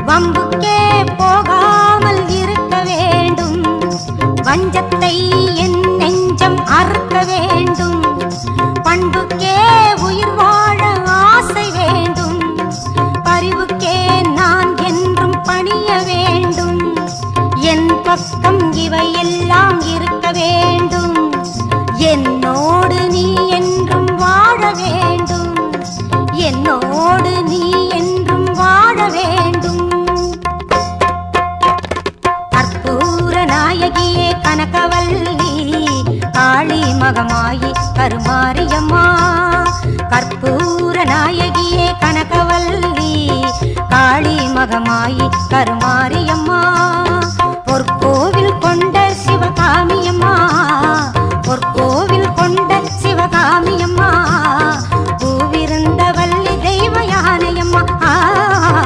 வம்புக்கே போகாமல் இருக்க வேண்டும். வஞ்சத்தை என் நெஞ்சம் அறுக்க வேண்டும். பண்புக்கே உயிர் வாழ ஆசை வேண்டும். பரிவுக்கே நான் என்றும் பணிய வேண்டும். என் பக்கம் இவையெல்லாம் இருக்க வேண்டும். என்னோடு நீ என்றும் வாழ வேண்டும். என்னோடு நீ என்றும் வாழ வேண்டும். கற்பூர நாயகியே கனகவல்லி காளி மகமாயி கருமாரியம்மா. கற்பூர நாயகியே கனகவல்லி காளி மகமாயி கருமாரியம்மா.